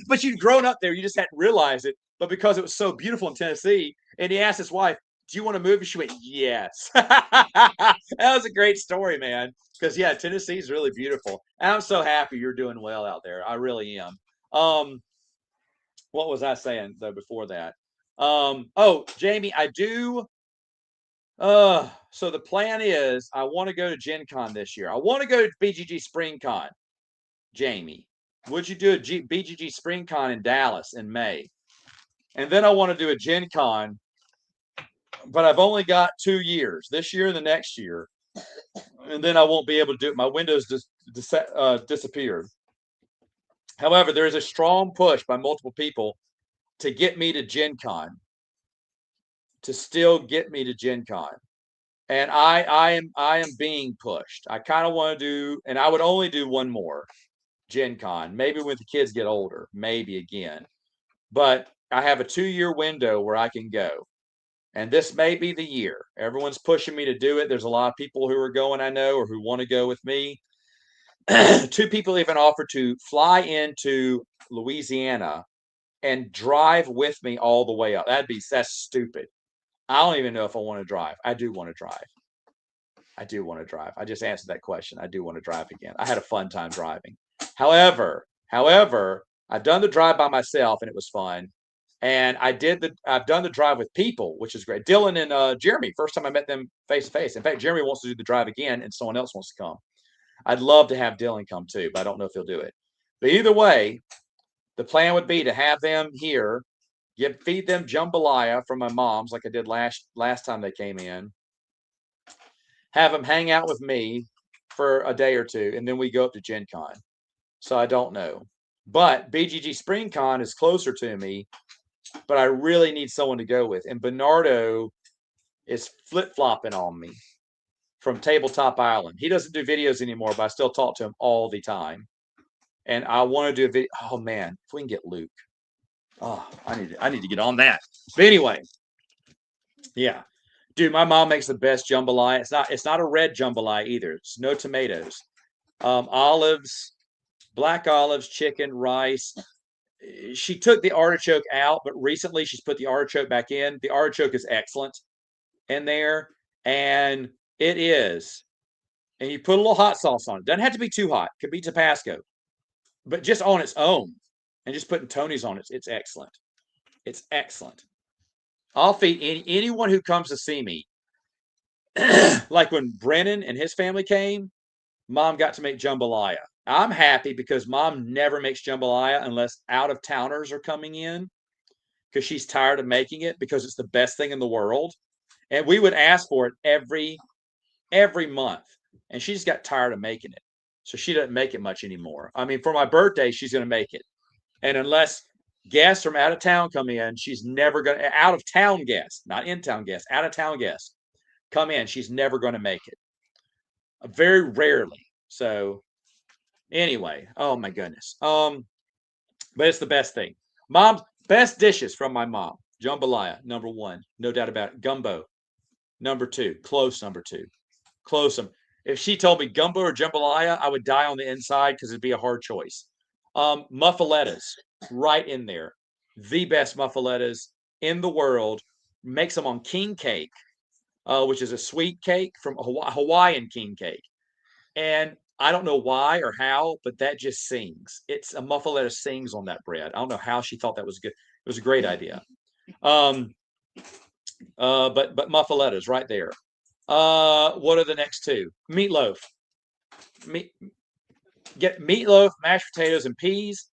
But you'd grown up there, you just hadn't realized it. But because it was so beautiful in Tennessee, and he asked his wife, "Do you want to move?" And she went, "Yes." That was a great story, man. Because yeah, Tennessee is really beautiful. And I'm so happy you're doing well out there. I really am. What was I saying though before that? Oh, Jamie, I do. So the plan is I want to go to Gen Con this year. I want to go to BGG Spring Con. Jamie, would you do a BGG Spring Con in Dallas in May? And then I want to do a Gen Con, but I've only got 2 years, this year and the next year. And then I won't be able to do it. My windows just disappeared. However, there is a strong push by multiple people to get me to Gen Con, to still get me to Gen Con. And I am being pushed. I kind of want to do, and I would only do one more Gen Con, maybe when the kids get older, maybe again. But I have a 2-year window where I can go. And this may be the year. Everyone's pushing me to do it. There's a lot of people who are going, I know, or who want to go with me. 2 people even offered to fly into Louisiana and drive with me all the way up. That's stupid. I don't even know if I want to drive. I do want to drive. I do want to drive. I just answered that question. I do want to drive again. I had a fun time driving. However, I've done the drive by myself and it was fun. And I've done the drive with people, which is great. Dylan and Jeremy, first time I met them face to face. In fact, Jeremy wants to do the drive again and someone else wants to come. I'd love to have Dylan come too, but I don't know if he'll do it. But either way, the plan would be to have them here, feed them jambalaya from my mom's like I did last time they came in, have them hang out with me for a day or two, and then we go up to Gen Con. So I don't know. But BGG Spring Con is closer to me, but I really need someone to go with. And Bernardo is flip-flopping on me from Tabletop Island. He doesn't do videos anymore, but I still talk to him all the time. And I want to do a video. Oh man, if we can get Luke. Oh, I need to get on that. But anyway, yeah. Dude, my mom makes the best jambalaya. It's not a red jambalaya either. It's no tomatoes. Olives, black olives, chicken, rice. She took the artichoke out, but recently she's put the artichoke back in. The artichoke is excellent in there, and it is. And you put a little hot sauce on it. Doesn't have to be too hot. Could be Tabasco, but just on its own, and just putting Tony's on it. It's excellent. It's excellent. I'll feed anyone who comes to see me. Like when Brennan and his family came, Mom got to make jambalaya. I'm happy because Mom never makes jambalaya unless out-of-towners are coming in because she's tired of making it because it's the best thing in the world. And we would ask for it every month. And she just got tired of making it. So she doesn't make it much anymore. I mean, for my birthday, she's going to make it. And unless guests from out of town come in, she's never going to, out-of-town guests, not in-town guests, out-of-town guests come in, she's never going to make it. Very rarely. So anyway, oh my goodness. But it's the best thing. Mom's best dishes from my mom. Jambalaya, number 1. No doubt about it. Gumbo, number 2. Close number 2. Close them. If she told me gumbo or jambalaya, I would die on the inside because it'd be a hard choice. Muffalettas, right in there. The best muffalettas in the world. Makes them on king cake, which is a sweet cake from Hawaiian king cake. And I don't know why or how, but that just sings. It's a muffaletta sings on that bread. I don't know how she thought that was good. It was a great idea. But muffalettas right there. What are the next two? Meatloaf. Get meatloaf, mashed potatoes, and peas.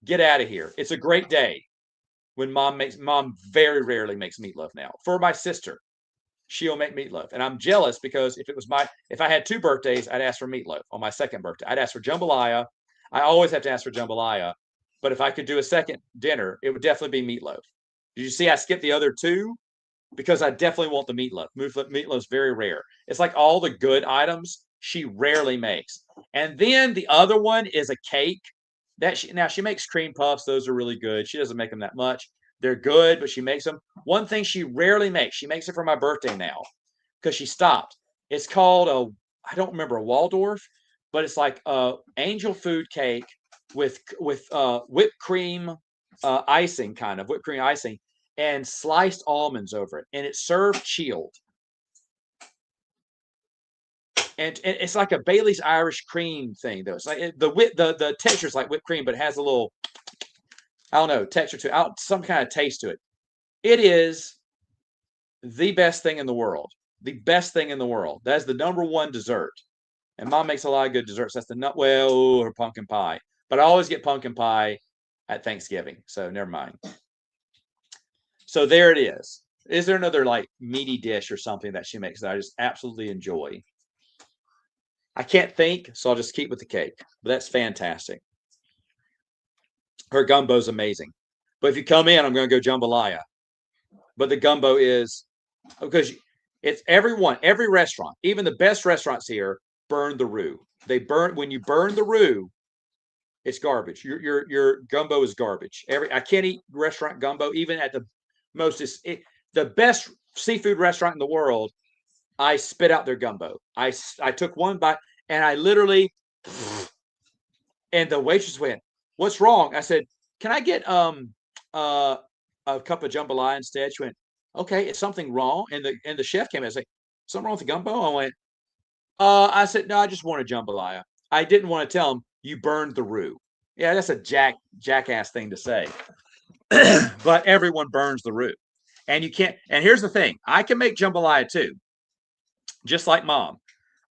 Get out of here. It's a great day when mom very rarely makes meatloaf now. For my sister, she'll make meatloaf. And I'm jealous because if I had two birthdays, I'd ask for meatloaf. On my second birthday, I'd ask for jambalaya. I always have to ask for jambalaya. But if I could do a second dinner, it would definitely be meatloaf. Did you see I skipped the other two? Because I definitely want the meatloaf. Meatloaf's very rare. It's like all the good items she rarely makes. And then the other one is a cake that she makes cream puffs. Those are really good. She doesn't make them that much. They're good, but she makes them. One thing she rarely makes, she makes it for my birthday now because she stopped. It's called I don't remember, a Waldorf, but it's like a angel food cake with whipped cream icing, kind of whipped cream icing, and sliced almonds over it, and it's served chilled. And it's like a Bailey's Irish cream thing, though. It's like the texture is like whipped cream, but it has a little, I don't know, texture to it, some kind of taste to it. It is the best thing in the world. The best thing in the world. That's the number one dessert. And mom makes a lot of good desserts. That's her pumpkin pie. But I always get pumpkin pie at Thanksgiving, so never mind. So there it is. Is there another like meaty dish or something that she makes that I just absolutely enjoy? I can't think, so I'll just keep with the cake. But that's fantastic. Her gumbo's amazing. But if you come in, I'm going to go jambalaya. But the gumbo is because it's every restaurant, even the best restaurants here, burn the roux. When you burn the roux, it's garbage. Your gumbo is garbage. I can't eat restaurant gumbo even at the the best seafood restaurant in the world. I spit out their gumbo. I took one bite and I literally, and the waitress went, "What's wrong?" I said, "Can I get a cup of jambalaya instead?" She went, "Okay, is something wrong?" And the chef came in and said, "Something wrong with the gumbo?" I went, I said, "No, I just want a jambalaya." I didn't want to tell him you burned the roux. Yeah, that's a jackass thing to say. But everyone burns the roux. And you can't, and here's the thing, I can make jambalaya too, just like mom.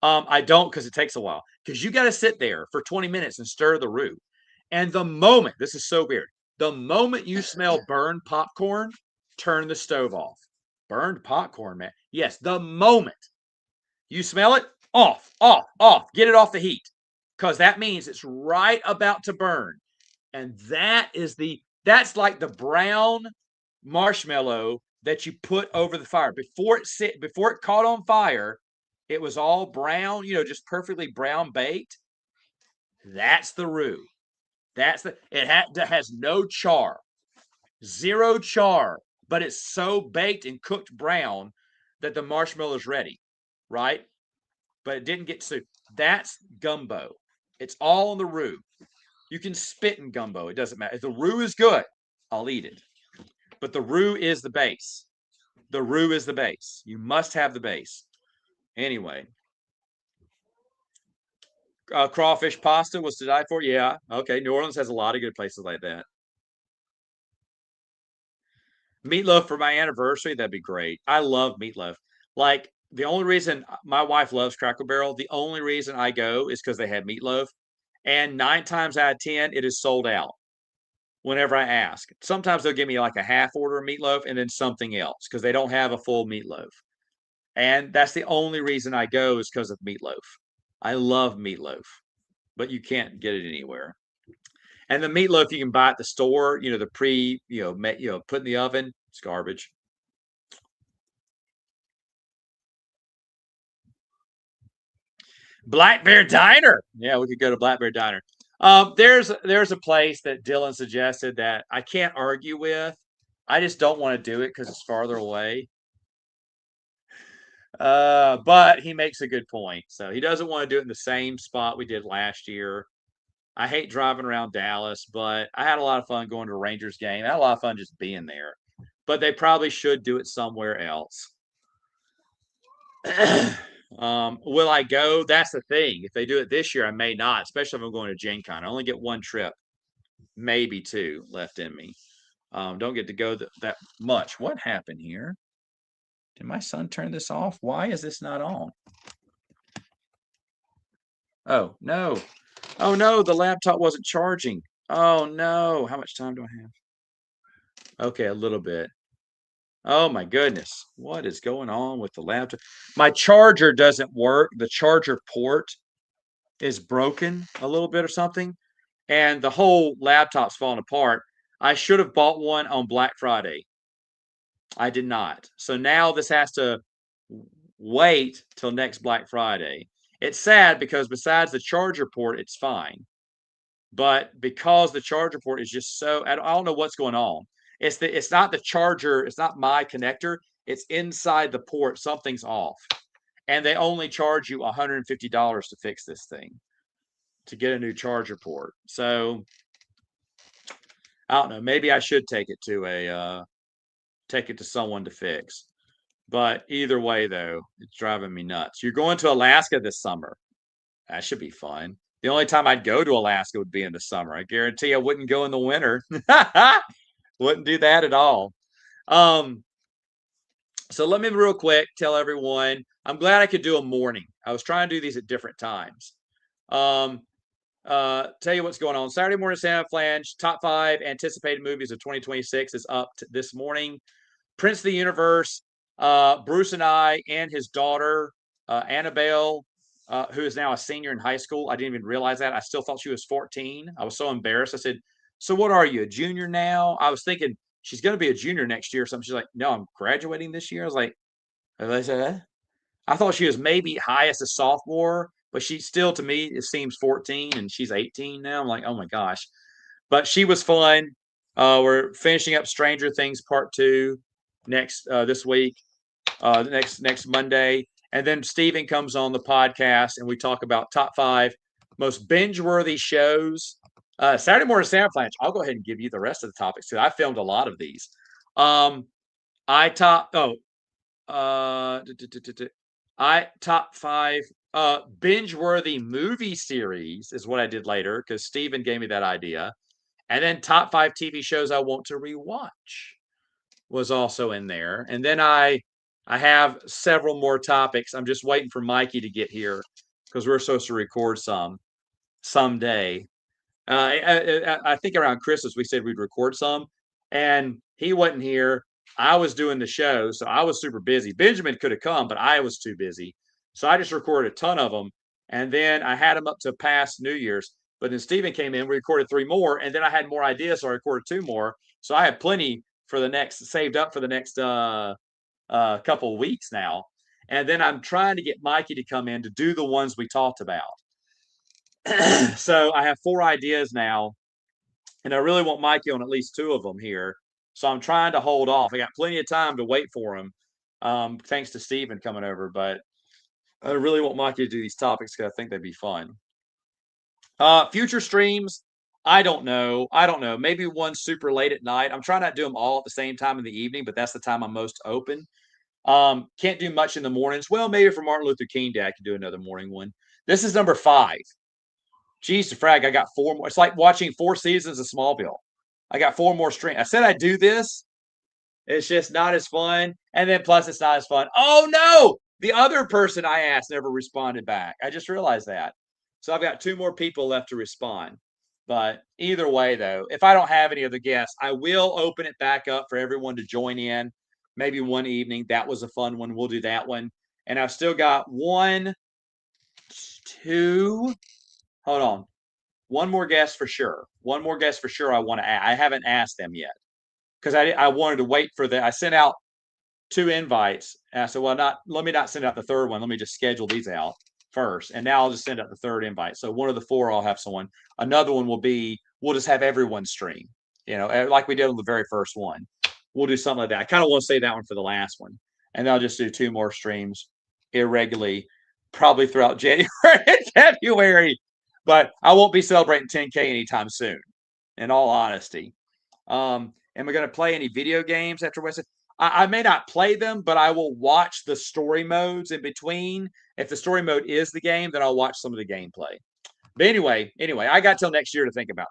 I don't because it takes a while. Because you got to sit there for 20 minutes and stir the roux. And the moment, this is so weird, the moment you smell burned popcorn, turn the stove off. Burned popcorn, man. Yes, the moment you smell it, off, off, off. Get it off the heat. Because that means it's right about to burn. And that's like the brown marshmallow that you put over the fire. Before it caught on fire, it was all brown, just perfectly brown baked. That's the roux. It has no char, zero char, but it's so baked and cooked brown that the marshmallow is ready, right? But it didn't get so. That's gumbo. It's all in the roux. You can spit in gumbo. It doesn't matter. If the roux is good, I'll eat it. But the roux is the base. The roux is the base. You must have the base. Anyway, crawfish pasta was to die for. Yeah. Okay. New Orleans has a lot of good places like that. Meatloaf for my anniversary. That'd be great. I love meatloaf. Like the only reason my wife loves Cracker Barrel, the only reason I go is because they have meatloaf. And 9 times out of 10, it is sold out whenever I ask. Sometimes they'll give me like a half order of meatloaf and then something else because they don't have a full meatloaf. And that's the only reason I go is because of meatloaf. I love meatloaf, but you can't get it anywhere. And the meatloaf you can buy at the store, the put in the oven, it's garbage. Black Bear Diner. Yeah, we could go to Black Bear Diner. There's a place that Dylan suggested that I can't argue with. I just don't want to do it because it's farther away. But he makes a good point. So he doesn't want to do it in the same spot we did last year. I hate driving around Dallas, but I had a lot of fun going to a Rangers game. I had a lot of fun just being there. But they probably should do it somewhere else. Will I go? That's the thing. If they do it this year, I may not, especially if I'm going to Gen Con. I only get one trip, maybe two left in me. Don't get to go that much. What happened here? Did my son turn this off? Why is this not on? Oh, no. Oh, no, the laptop wasn't charging. Oh, no. How much time do I have? Okay, a little bit. Oh, my goodness. What is going on with the laptop? My charger doesn't work. The charger port is broken a little bit or something, and the whole laptop's falling apart. I should have bought one on Black Friday. I did not. So now this has to wait till next Black Friday. It's sad because besides the charger port, it's fine. But because the charger port is just so, I don't know what's going on. It's not the charger, it's not my connector, it's inside the port. Something's off. And they only charge you $150 to fix this thing, to get a new charger port. So I don't know. Maybe I should take it to someone to fix. But either way, though, it's driving me nuts. You're going to Alaska this summer. That should be fun. The only time I'd go to Alaska would be in the summer. I guarantee I wouldn't go in the winter. Wouldn't do that at all. So let me real quick tell everyone, I'm glad I could do a morning. I was trying to do these at different times. Tell you what's going on. Saturday morning Santa Flange, top 5 anticipated movies of 2026 is up this morning. Prince of the Universe, Bruce and I and his daughter, Annabelle, who is now a senior in high school. I didn't even realize that. I still thought she was 14. I was so embarrassed. I said, so what are you, a junior now? I was thinking she's going to be a junior next year or something. She's like, no, I'm graduating this year. I was like, I thought she was maybe highest a sophomore, but she still, to me, it seems 14 and she's 18 now. I'm like, oh my gosh. But she was fun. We're finishing up Stranger Things Part 2 this week, next Monday. And then Steven comes on the podcast and we talk about top 5 most binge-worthy shows. Saturday morning Santa Flange. I'll go ahead and give you the rest of the topics too. I filmed a lot of these. I top 5 binge-worthy movie series is what I did later because Steven gave me that idea. And then top 5 TV shows I want to rewatch was also in there. And then I have several more topics. I'm just waiting for Mikey to get here because we're supposed to record someday. I think around Christmas we said we'd record some, and he wasn't here. I was doing the show, so I was super busy. Benjamin could have come, but I was too busy. So I just recorded a ton of them, and then I had them up to past New Year's. But then Steven came in, we recorded 3 more, and then I had more ideas, so I recorded 2 more. So I have plenty for the next saved up for the next couple of weeks now. And then I'm trying to get Mikey to come in to do the ones we talked about. So I have 4 ideas now, and I really want Mikey on at least 2 of them here. So I'm trying to hold off. I got plenty of time to wait for him, thanks to Steven coming over. But I really want Mikey to do these topics because I think they'd be fun. Future streams, I don't know. Maybe one super late at night. I'm trying not to do them all at the same time in the evening, but that's the time I'm most open. Can't do much in the mornings. Well, maybe for Martin Luther King Day, I could do another morning one. This is number 5. Geez, the frag, I got 4 more. It's like watching 4 seasons of Smallville. I got 4 more streams. I said I'd do this. It's just not as fun. And then plus it's not as fun. Oh no! The other person I asked never responded back. I just realized that. So I've got 2 more people left to respond. But either way, though, if I don't have any other guests, I will open it back up for everyone to join in. Maybe one evening. That was a fun one. We'll do that one. And I've still got 1, 2. Hold on. One more guest for sure. One more guest for sure I want to ask. I haven't asked them yet because I wanted to wait for I sent out 2 invites. And I said, well, let me not send out the 3rd one. Let me just schedule these out first. And now I'll just send out the 3rd invite. So one of the 4, I'll have someone. Another one we'll just have everyone stream, like we did on the very first one. We'll do something like that. I kind of want to say that one for the last one. And then I'll just do 2 more streams irregularly, probably throughout January and February. But I won't be celebrating 10K anytime soon, in all honesty. Am I going to play any video games after West? I may not play them, but I will watch the story modes in between. If the story mode is the game, then I'll watch some of the gameplay. But anyway, I got till next year to think about.